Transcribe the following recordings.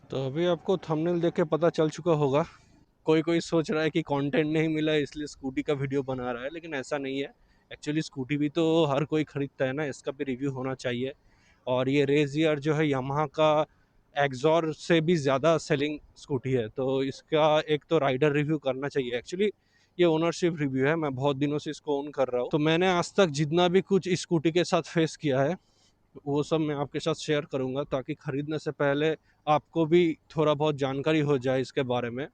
तो अभी आपको थंबनेल देख के पता चल चुका होगा। कोई कोई सोच रहा है कि कंटेंट नहीं मिला इसलिए स्कूटी का वीडियो बना रहा है, लेकिन ऐसा नहीं है। एक्चुअली स्कूटी भी तो हर कोई खरीदता है ना, इसका भी रिव्यू होना चाहिए। और ये रेज़ियर जो है यामाहा का एक्सॉर से भी ज़्यादा सेलिंग स्कूटी है, तो इसका एक तो राइडर रिव्यू करना चाहिए। एक्चुअली ये ओनरशिप रिव्यू है, मैं बहुत दिनों से इसको ओन कर रहा हूँ। तो मैंने आज तक जितना भी कुछ इस स्कूटी के साथ फेस किया है वो सब मैं आपके साथ शेयर करूंगा, ताकि खरीदने से पहले आपको भी थोड़ा बहुत जानकारी हो जाए इसके बारे में।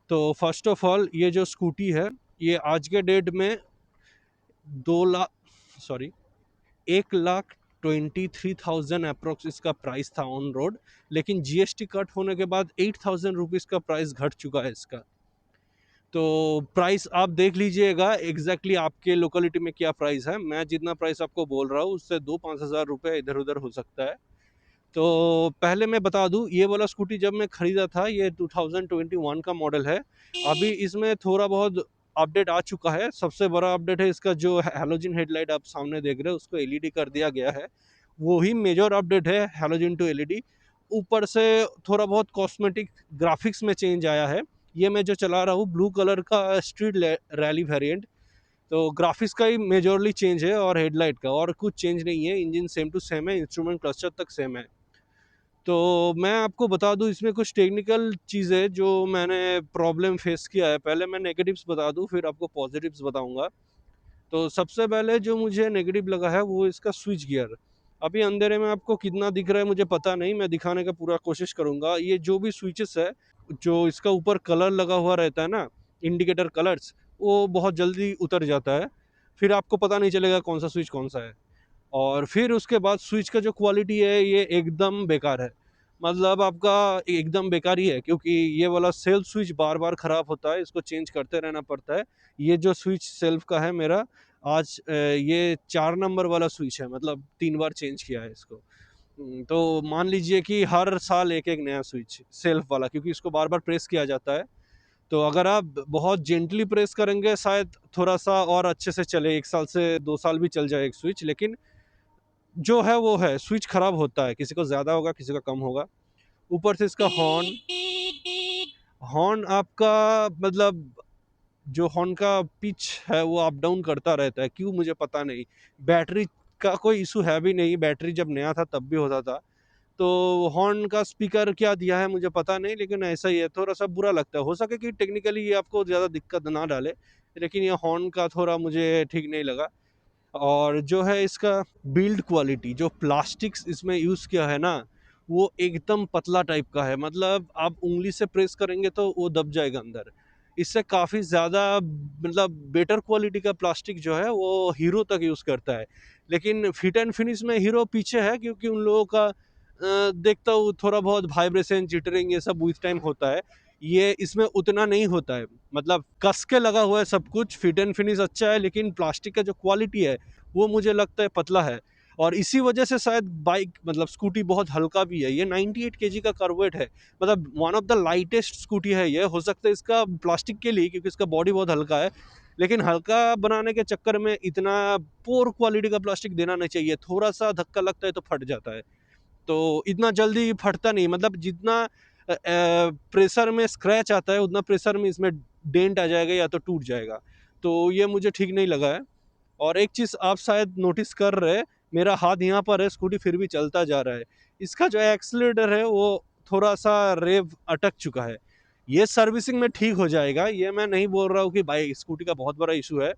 तो फर्स्ट ऑफ ऑल, ये जो स्कूटी है ये आज के डेट में 2 लाख, सॉरी, 1,23,000 अप्रोक्स इसका प्राइस था ऑन रोड। लेकिन जीएसटी कट होने के बाद 8,000 रुपीज़ का प्राइस घट चुका है इसका। तो प्राइस आप देख लीजिएगा एग्जैक्टली आपके लोकेलिटी में क्या प्राइस है। मैं जितना प्राइस आपको बोल रहा हूँ उससे 2-5 हज़ार रुपये इधर उधर हो सकता है। तो पहले मैं बता दूं, ये वाला स्कूटी जब मैं खरीदा था ये 2021 का मॉडल है। अभी इसमें थोड़ा बहुत अपडेट आ चुका है। सबसे बड़ा अपडेट है इसका जो हैलोजन हेडलाइट आप सामने देख रहे हो उसको एलईडी कर दिया गया है। वही मेजर अपडेट है, हैलोजन टू एलईडी। ऊपर से थोड़ा बहुत कॉस्मेटिक ग्राफिक्स में चेंज आया है। ये मैं जो चला रहा हूँ ब्लू कलर का स्ट्रीट रैली वेरिएंट, तो ग्राफिक्स का ही मेजरली चेंज है और हेडलाइट का और कुछ चेंज नहीं है। इंजन सेम टू सेम है, इंस्ट्रूमेंट क्लस्टर तक सेम है। तो मैं आपको बता दूं इसमें कुछ टेक्निकल चीज़ें जो मैंने प्रॉब्लम फेस किया है। पहले मैं नेगेटिव्स बता दूं फिर आपको पॉजिटिव्स बताऊंगा। तो सबसे पहले जो मुझे नेगेटिव लगा है वो इसका स्विच गियर। अभी अंधेरे में आपको कितना दिख रहा है मुझे पता नहीं, मैं दिखाने का पूरा कोशिश करूंगा। ये जो भी स्विचेस है, जो इसका ऊपर कलर लगा हुआ रहता है ना, इंडिकेटर कलर्स, वो बहुत जल्दी उतर जाता है। फिर आपको पता नहीं चलेगा कौन सा स्विच कौन सा है। और फिर उसके बाद स्विच का जो क्वालिटी है ये एकदम बेकार है। मतलब आपका एकदम बेकार ही है, क्योंकि ये वाला सेल्फ स्विच बार बार ख़राब होता है, इसको चेंज करते रहना पड़ता है। ये जो स्विच सेल्फ का है मेरा, आज ये 4 नंबर वाला स्विच है, मतलब 3 बार चेंज किया है इसको। तो मान लीजिए कि हर साल एक एक नया स्विच सेल्फ वाला, क्योंकि इसको बार बार प्रेस किया जाता है। तो अगर आप बहुत जेंटली प्रेस करेंगे शायद थोड़ा सा और अच्छे से चले, 1 साल से 2 साल भी चल जाए एक स्विच। लेकिन जो है वो है, स्विच खराब होता है, किसी को ज़्यादा होगा किसी का कम होगा। ऊपर से इसका हॉर्न, हॉर्न आपका मतलब जो हॉर्न का पिच है वो अप डाउन करता रहता है, क्यों मुझे पता नहीं। बैटरी का कोई इशू है भी नहीं, बैटरी जब नया था तब भी होता था। तो हॉर्न का स्पीकर क्या दिया है मुझे पता नहीं, लेकिन ऐसा ही है, थोड़ा सा बुरा लगता है। हो सके कि टेक्निकली ये आपको ज़्यादा दिक्कत ना डाले, लेकिन ये हॉर्न का थोड़ा मुझे ठीक नहीं लगा। और जो है इसका बिल्ड क्वालिटी, जो प्लास्टिक्स इसमें यूज़ किया है ना, वो एकदम पतला टाइप का है। मतलब आप उंगली से प्रेस करेंगे तो वो दब जाएगा अंदर। इससे काफ़ी ज़्यादा मतलब बेटर क्वालिटी का प्लास्टिक जो है वो हीरो तक यूज़ करता है। लेकिन फिट एंड फिनिश में हीरो पीछे है, क्योंकि उन लोगों का देखता हूँ थोड़ा बहुत वाइब्रेशन जिटरिंग ये सब उस टाइम होता है। ये इसमें उतना नहीं होता है, मतलब कस के लगा हुआ है सब कुछ। फिट एंड फिनिश अच्छा है, लेकिन प्लास्टिक का जो क्वालिटी है वो मुझे लगता है पतला है। और इसी वजह से शायद बाइक मतलब स्कूटी बहुत हल्का भी है। ये 98 केजी का कार्बोरेट है, मतलब one of the lightest scooty है ये। हो सकता है इसका प्लास्टिक के लिए, क्योंकि इसका बॉडी बहुत हल्का है, लेकिन हल्का बनाने के चक्कर में इतना पोर क्वालिटी का प्लास्टिक देना नहीं चाहिए। थोड़ा सा धक्का लगता है तो फट जाता है। तो इतना जल्दी फटता नहीं, मतलब जितना प्रेशर में स्क्रैच आता है उतना प्रेशर में इसमें डेंट आ जाएगा या तो टूट जाएगा। तो ये मुझे ठीक नहीं लगा है। और एक चीज़ आप शायद नोटिस कर रहे हैं, मेरा हाथ यहाँ पर है, स्कूटी फिर भी चलता जा रहा है। इसका जो एक्सीलरेटर है वो थोड़ा सा रेव अटक चुका है। ये सर्विसिंग में ठीक हो जाएगा, ये मैं नहीं बोल रहा हूँ कि बाइक स्कूटी का बहुत बड़ा इशू है।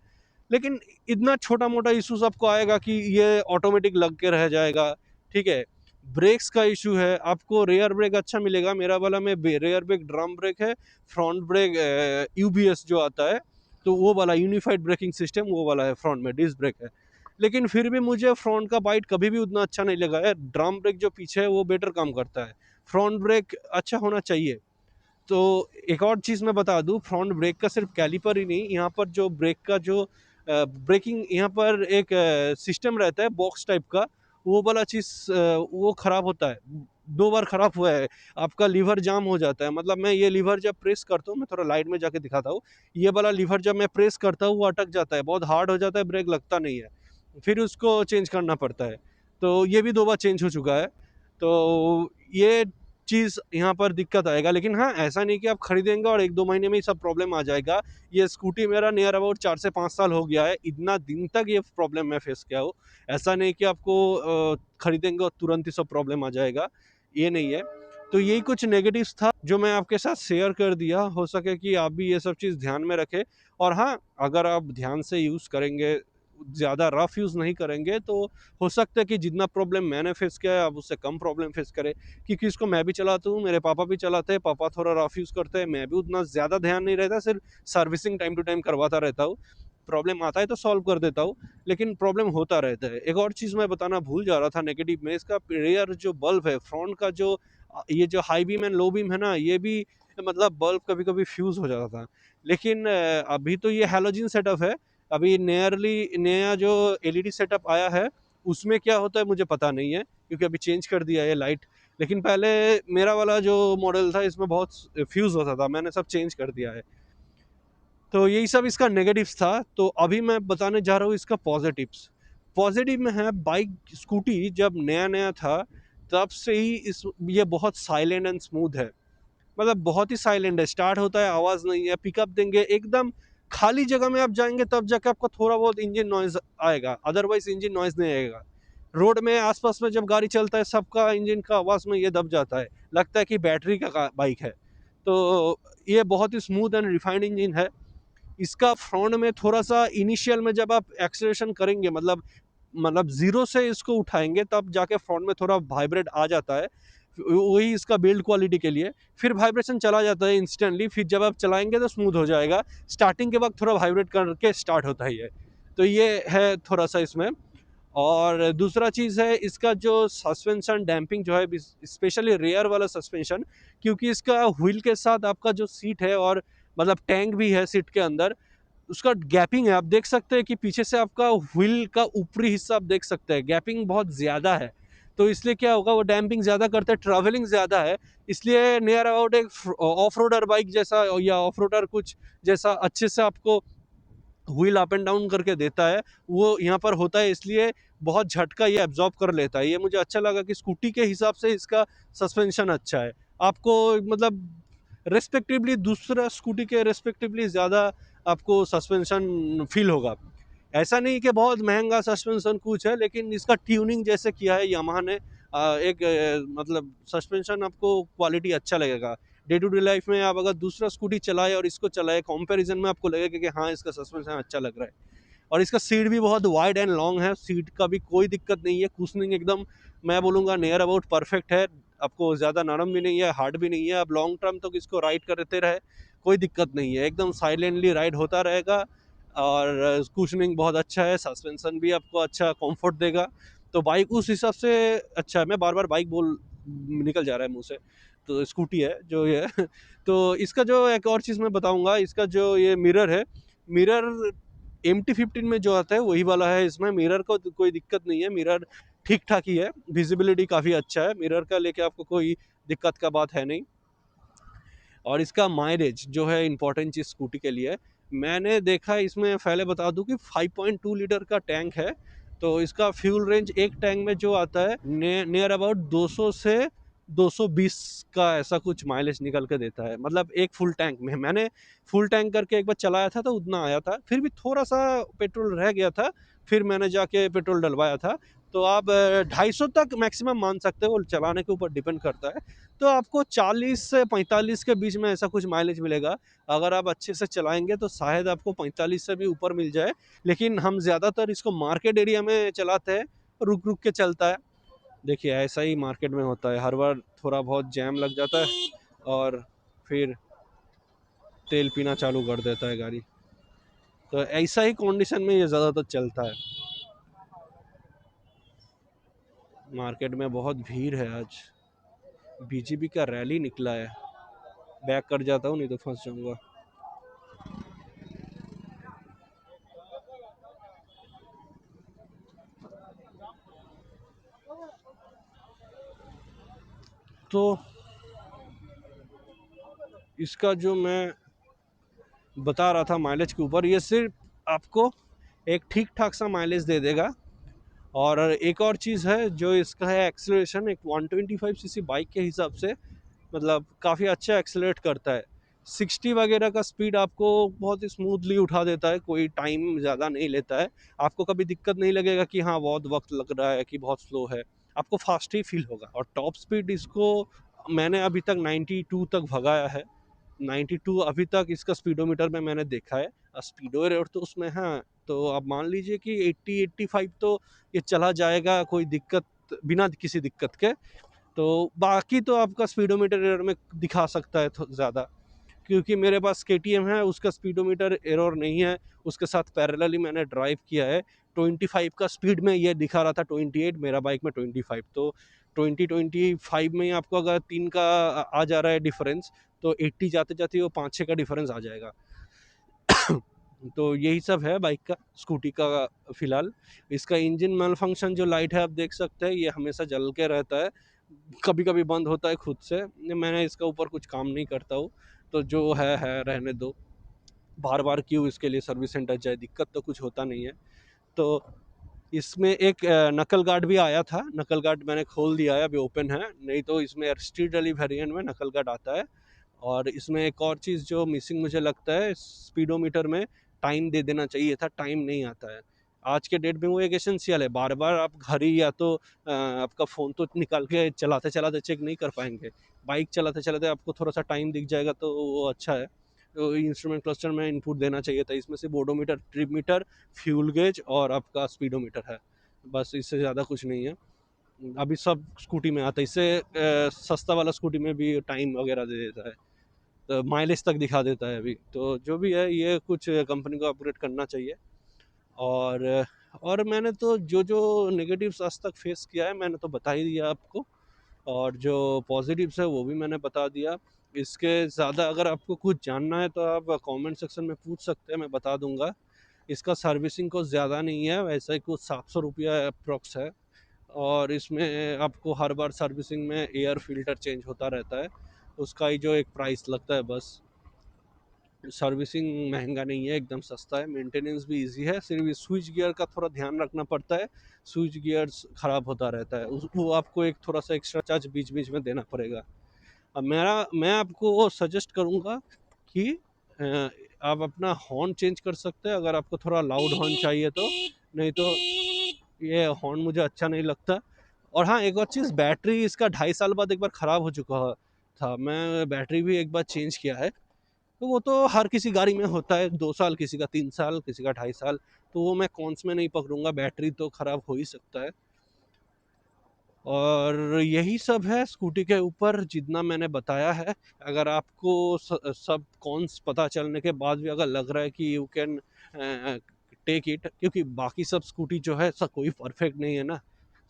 लेकिन इतना छोटा मोटा इशू सबको आएगा कि ये ऑटोमेटिक लग के रह जाएगा। ठीक है, ब्रेक्स का इशू है, आपको रेयर ब्रेक अच्छा मिलेगा। मेरा वाला में रेयर ब्रेक ड्रम ब्रेक है, फ्रंट ब्रेक यूबीएस जो आता है, तो वो वाला यूनिफाइड ब्रेकिंग सिस्टम वो वाला है। फ्रंट में डिस्क ब्रेक है, लेकिन फिर भी मुझे फ्रंट का बाइट कभी भी उतना अच्छा नहीं लगा है। ड्रम ब्रेक जो पीछे है वो बेटर काम करता है, फ्रंट ब्रेक अच्छा होना चाहिए। तो एक और चीज़ मैं बता दूं, फ्रंट ब्रेक का सिर्फ कैलिपर ही नहीं, यहाँ पर जो ब्रेक का जो ब्रेकिंग यहाँ पर एक सिस्टम रहता है बॉक्स टाइप का, वो वाला चीज़ वो ख़राब होता है। 2 बार ख़राब हुआ है, आपका लीवर जाम हो जाता है। मतलब मैं ये लीवर जब प्रेस करता हूँ, मैं थोड़ा लाइट में जाके दिखाता हूँ, ये वाला लीवर जब मैं प्रेस करता हूँ वो अटक जाता है, बहुत हार्ड हो जाता है, ब्रेक लगता नहीं है, फिर उसको चेंज करना पड़ता है। तो ये भी 2 बार चेंज हो चुका है। तो ये चीज़ यहाँ पर दिक्कत आएगा। लेकिन हाँ, ऐसा नहीं कि आप खरीदेंगे और 1-2 महीने में ही सब प्रॉब्लम आ जाएगा। ये स्कूटी मेरा नियर अबाउट 4 से 5 साल हो गया है, इतना दिन तक ये प्रॉब्लम मैं फेस किया हूँ। ऐसा नहीं कि आपको खरीदेंगे और तुरंत ही सब प्रॉब्लम आ जाएगा, ये नहीं है। तो यही कुछ नेगेटिव्स था जो मैं आपके साथ शेयर कर दिया। हो सके कि आप भी ये सब चीज़ ध्यान में रखें, और हाँ, अगर आप ध्यान से यूज़ करेंगे, ज़्यादा रफ़ यूज़ नहीं करेंगे, तो हो सकता है कि जितना प्रॉब्लम मैंने फेस किया है आप उससे कम प्रॉब्लम फेस करें। क्योंकि इसको मैं भी चलाता हूँ, मेरे पापा भी चलाते हैं, पापा थोड़ा रफ़ यूज़ करते हैं, मैं भी उतना ज़्यादा ध्यान नहीं रहता, सिर्फ सर्विसिंग टाइम टू टाइम करवाता रहता हूँ। प्रॉब्लम आता है तो सॉल्व कर देता हूँ, लेकिन प्रॉब्लम होता रहता है। एक और चीज़ मैं बताना भूल जा रहा था नेगेटिव में, इसका रेयर जो बल्ब है, फ्रंट का जो ये जो high beam and low beam है ना, ये भी मतलब बल्ब कभी-कभी फ्यूज़ हो जाता था। लेकिन अभी तो ये हैलोजन सेटअप है, अभी नया जो एलईडी सेटअप आया है, उसमें क्या होता है मुझे पता नहीं है, क्योंकि अभी चेंज कर दिया है लाइट। लेकिन पहले मेरा वाला जो मॉडल था इसमें बहुत फ्यूज़ होता था, मैंने सब चेंज कर दिया है। तो यही सब इसका नेगेटिव्स था। तो अभी मैं बताने जा रहा हूँ इसका पॉजिटिव्स। पॉजिटिव में है, बाइक स्कूटी जब नया-नया था, तब से ही इस ये बहुत साइलेंट एंड स्मूथ है। मतलब बहुत ही साइलेंट है, स्टार्ट होता है आवाज़ नहीं है, पिकअप देंगे एकदम खाली जगह में आप जाएँगे तब जाके आपको थोड़ा बहुत इंजन नॉइज़ आएगा, अदरवाइज़ इंजन नॉइज़ नहीं आएगा। रोड में आस-पास में जब गाड़ी चलता है सबका इंजन का आवाज़ में ये दब जाता है, लगता है कि बैटरी का बाइक है। तो ये बहुत ही स्मूथ एंड रिफाइंड इंजन है। इसका फ्रंट में थोड़ा-सा इनिशियल में जब आप एक्सेलरेशन करेंगे, मतलब ज़ीरो से इसको उठाएँगे तब जाके फ्रंट में थोड़ा वाइब्रेट आ जाता है। वही इसका बिल्ड क्वालिटी के लिए। फिर वाइब्रेशन चला जाता है इंस्टेंटली, फिर जब आप चलाएँगे तो स्मूथ हो जाएगा। स्टार्टिंग के वक़्त थोड़ा वाइब्रेट करके स्टार्ट होता है ये। तो ये है थोड़ा-सा इसमें। और दूसरा चीज़ है इसका जो सस्पेंशन डैम्पिंग जो है, स्पेशली रेयर वाला सस्पेंशन, क्योंकि इसका व्हील के साथ आपका जो सीट है और मतलब टैंक भी है सीट के अंदर, उसका गैपिंग है, आप देख सकते हैं कि पीछे से आपका व्हील का ऊपरी हिस्सा आप देख सकते हैं, गैपिंग बहुत ज़्यादा है। तो इसलिए क्या होगा, वो डैम्पिंग ज़्यादा करता है, ट्रैवलिंग ज़्यादा है, इसलिए नियर अबाउट एक ऑफ रोडर बाइक जैसा या ऑफ रोडर कुछ जैसा अच्छे से आपको व्हील अप एंड डाउन करके देता है, वो यहाँ पर होता है, इसलिए बहुत झटका ये एब्जॉर्ब कर लेता है। ये मुझे अच्छा लगा कि स्कूटी के हिसाब से इसका सस्पेंशन अच्छा है। आपको मतलब रिस्पेक्टिवली दूसरा स्कूटी के रिस्पेक्टिवली ज़्यादा आपको सस्पेंशन फील होगा। ऐसा नहीं कि बहुत महँगा सस्पेंशन कुछ है, लेकिन इसका ट्यूनिंग जैसे किया है यामाहा ने, एक मतलब सस्पेंशन आपको क्वालिटी अच्छा लगेगा। डे टू डे लाइफ में आप अगर दूसरा स्कूटी चलाएँ और इसको चलाएँ, कंपैरिज़न में आपको लगेगा कि हाँ, इसका सस्पेंशन अच्छा लग रहा है। और इसका सीट भी बहुत वाइड एंड लॉन्ग है, सीट का भी कोई दिक्कत नहीं है, कुशनिंग एकदम मैं बोलूँगा नियर अबाउट परफेक्ट है। आपको ज़्यादा नरम भी नहीं है, हार्ड भी नहीं है, आप लॉन्ग टर्म तक इसको राइड करते रहे, कोई दिक्कत नहीं है, एकदम साइलेंटली राइड होता रहेगा। और कुशनिंग बहुत अच्छा है, सस्पेंशन भी आपको अच्छा कम्फर्ट देगा। तो बाइक उस हिसाब से अच्छा है, मैं बार-बार बाइक बोल निकल जा रहा है मुँह से, तो स्कूटी है जो ये तो इसका जो एक और चीज़ मैं बताऊँगा, इसका जो ये मिरर है, मिरर MT-15 में जो आता है वही वाला है, इसमें मिरर को तो कोई दिक्कत नहीं है, मिरर ठीक-ठाक ही है, विज़िबिलिटी काफ़ी अच्छा है, मिरर का लेके आपको कोई दिक्कत का बात है नहीं। और इसका माइलेज जो है इम्पोर्टेंट चीज़ स्कूटी के लिए, मैंने देखा इसमें पहले बता दूँ कि 5.2 लीटर का टैंक है, तो इसका फ्यूल रेंज एक टैंक में जो आता है नियर अबाउट 200 से 220 का ऐसा कुछ माइलेज निकल के देता है। मतलब एक फुल टैंक में, मैंने फुल टैंक करके एक बार चलाया था तो उतना आया था, फिर भी थोड़ा-सा पेट्रोल रह गया था, फिर मैंने जाके पेट्रोल डलवाया था। तो आप 250 तक मैक्सिमम मान सकते हो, चलाने के ऊपर डिपेंड करता है। तो आपको 40 से 45 के बीच में ऐसा कुछ माइलेज मिलेगा। अगर आप अच्छे से चलाएँगे तो शायद आपको 45 से भी ऊपर मिल जाए, लेकिन हम ज़्यादातर इसको मार्केट एरिया में चलाते हैं, रुक-रुक के चलता है। देखिए ऐसा ही मार्केट में होता है, हर बार थोड़ा बहुत जैम लग जाता है और फिर तेल पीना चालू कर देता है गाड़ी। तो ऐसा ही कंडीशन में ये ज़्यादातर चलता है। मार्केट में बहुत भीड़ है आज, बीजेपी का रैली निकला है। बैक कर जाता हूँ नहीं तो फँस जाऊँगा। तो इसका जो मैं बता रहा था माइलेज के ऊपर, ये सिर्फ आपको एक ठीक ठाक सा माइलेज दे देगा। और एक और चीज़ है जो इसका है एक्सीलरेशन, एक 125 सीसी बाइक के हिसाब से मतलब काफ़ी अच्छा एक्सेलरेट करता है। 60 वगैरह का स्पीड आपको बहुत ही स्मूथली उठा देता है, कोई टाइम ज़्यादा नहीं लेता है। आपको कभी दिक्कत नहीं लगेगा कि हाँ, बहुत वक़्त लग रहा है कि बहुत स्लो है, आपको फ़ास्ट ही फ़ील होगा। और टॉप स्पीड इसको मैंने अभी तक 92 तक भगाया है। 92 अभी तक इसका स्पीडोमीटर में मैंने देखा है। स्पीडो एरर तो उसमें है, तो आप मान लीजिए कि 80-85 तो ये चला जाएगा कोई दिक्कत, बिना किसी दिक्कत के। तो बाकी तो आपका स्पीडोमीटर एरर में दिखा सकता है ज़्यादा, क्योंकि मेरे पास केटीएम है, उसका स्पीडोमीटर एरर नहीं है। उसके साथ पैरेलली मैंने ड्राइव किया है। 25 का स्पीड में ये दिखा रहा था 28, मेरा बाइक में 25। तो 20-25 में ही आपको अगर 3 का आ जा रहा है डिफरेंस, तो 80 जाते-जाते वो 5-6 का डिफरेंस आ जाएगा। तो यही सब है बाइक का, स्कूटी का फ़िलहाल। इसका इंजन मैल फंक्शन जो लाइट है आप देख सकते हैं, ये हमेशा जल के रहता है, कभी-कभी बंद होता है खुद से। मैंने इसका ऊपर कुछ काम नहीं करता हूँ, तो जो है रहने दो। बार-बार क्यों इसके लिए सर्विस सेंटर जाए, दिक्कत तो कुछ होता नहीं है। तो इसमें एक नकल गार्ड भी आया था, नकल गार्ड मैंने खोल दिया है, अभी ओपन है, नहीं तो इसमें स्ट्रीट रैली वेरिएंट में नकल गार्ड आता है। और इसमें एक और चीज़ जो मिसिंग मुझे लगता है, स्पीडोमीटर में टाइम दे देना चाहिए था, टाइम नहीं आता है। आज के डेट में वो एक एसेंशियल है, बार-बार आप घड़ी या तो आपका फ़ोन तो निकाल के चलाते-चलाते चेक नहीं कर पाएँगे। बाइक चलाते-चलाते आपको थोड़ा-सा टाइम दिख जाएगा तो वो अच्छा है। तो इंस्ट्रूमेंट क्लस्टर में इनपुट देना चाहिए था, इसमें सिर्फ odometer, trip meter, fuel gauge और आपका स्पीडोमीटर है। बस इससे ज़्यादा कुछ नहीं है। अभी सब स्कूटी में आता है, इससे सस्ता वाला स्कूटी में भी टाइम वगैरह दे देता है। तो माइलेज तक दिखा देता है अभी। तो जो भी है, ये कुछ कंपनी को अपग्रेड करना चाहिए। और मैंने तो जो नेगेटिव्स आज तक फेस किया है मैंने तो बता ही दिया आपको, और जो पॉजिटिव्स है वो भी मैंने बता दिया। इसके ज़्यादा अगर आपको कुछ जानना है तो आप कमेंट सेक्शन में पूछ सकते हैं, मैं बता दूंगा। इसका सर्विसिंग को ज़्यादा नहीं है, वैसे ही कुछ 700 रुपया अप्रॉक्स है। और इसमें आपको हर बार सर्विसिंग में एयर फिल्टर चेंज होता रहता है, उसका ही जो एक प्राइस लगता है बस। सर्विसिंग महंगा नहीं है, एकदम सस्ता है, मेंटेनेंस भी इजी है। सिर्फ स्विच गियर का थोड़ा ध्यान रखना पड़ता है, स्विच गियर्स ख़राब होता रहता है, वो आपको एक थोड़ा सा एक्स्ट्रा चार्ज बीच बीच में देना पड़ेगा। अब मैं आपको सजेस्ट करूँगा कि आप अपना हॉर्न चेंज कर सकते हैं, अगर आपको थोड़ा लाउड हॉर्न चाहिए तो। नहीं तो ये हॉर्न मुझे अच्छा नहीं लगता। और हाँ, एक और चीज़, बैटरी इसका 2.5 साल बाद एक बार ख़राब हो चुका था, मैं बैटरी भी एक बार चेंज किया है। तो वो तो हर किसी गाड़ी में होता है, 2 साल, किसी का 3 साल, किसी का 2.5 साल। तो वो मैं कॉन्स में नहीं पकड़ूंगा, बैटरी तो ख़राब हो ही सकता है। और यही सब है स्कूटी के ऊपर जितना मैंने बताया है। अगर आपको सब कॉन्स पता चलने के बाद भी अगर लग रहा है कि यू कैन टेक इट, क्योंकि बाकी सब स्कूटी जो है सब कोई परफेक्ट नहीं है ना,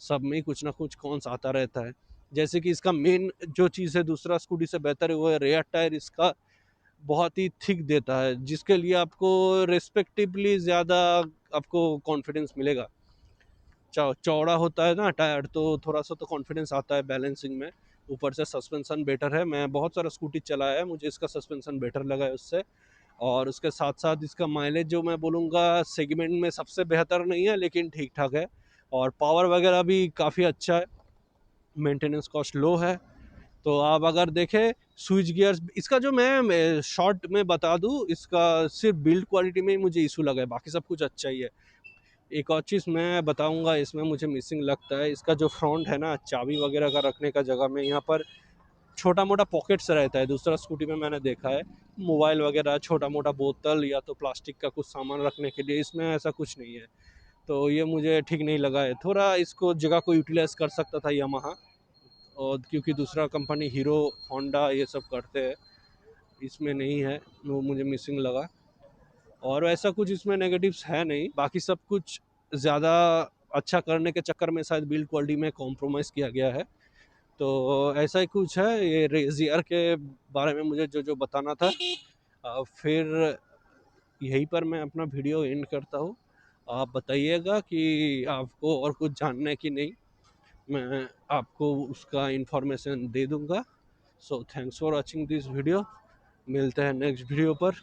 सब में ही कुछ ना कुछ कॉन्स आता रहता है। जैसे कि इसका मेन जो चीज़ है दूसरा स्कूटी से बेहतर है, वो है रेयर टायर इसका बहुत ही थिक देता है, जिसके लिए आपको रिस्पेक्टिवली ज़्यादा आपको कॉन्फिडेंस मिलेगा। चौड़ा होता है ना टायर, तो थोड़ा सा तो कॉन्फिडेंस आता है बैलेंसिंग में। ऊपर से सस्पेंशन बेटर है, मैं बहुत सारा स्कूटी चलाया है, मुझे इसका सस्पेंशन बेटर लगा है उससे। और उसके साथ साथ इसका माइलेज जो मैं बोलूँगा सेगमेंट में सबसे बेहतर नहीं है, लेकिन ठीक ठाक है। और पावर वगैरह भी काफ़ी अच्छा है, मेंटेनेंस कॉस्ट लो है। तो आप अगर देखें स्विच गियर्स इसका, जो मैं शॉर्ट में बता दूं, इसका सिर्फ बिल्ड क्वालिटी में ही मुझे इशू लगा है, बाकी सब कुछ अच्छा ही है। एक और चीज़ मैं बताऊंगा इसमें मुझे मिसिंग लगता है, इसका जो फ्रंट है ना, चाबी वगैरह का रखने का जगह में यहाँ पर छोटा मोटा पॉकेट्स रहता है। दूसरा स्कूटी में मैंने देखा है मोबाइल वगैरह, छोटा मोटा बोतल या तो प्लास्टिक का कुछ सामान रखने के लिए, इसमें ऐसा कुछ नहीं है। तो ये मुझे ठीक नहीं लगा है, थोड़ा इसको जगह को यूटिलाइज कर सकता था यामाहा। और क्योंकि दूसरा कंपनी हीरो, होंडा ये सब करते हैं, इसमें नहीं है, वो मुझे मिसिंग लगा। और ऐसा कुछ इसमें नेगेटिव्स है नहीं, बाकी सब कुछ ज़्यादा अच्छा करने के चक्कर में शायद बिल्ड क्वालिटी में कॉम्प्रोमाइज़ किया गया है। तो ऐसा ही कुछ है ये रेज़ियर के बारे में मुझे जो जो बताना था। फिर यहीं पर मैं अपना वीडियो एंड करता हूँ। आप बताइएगा कि आपको और कुछ जानना है कि नहीं, मैं आपको उसका इंफॉर्मेशन दे दूँगा। So thanks for watching this video, मिलते हैं नेक्स्ट वीडियो पर।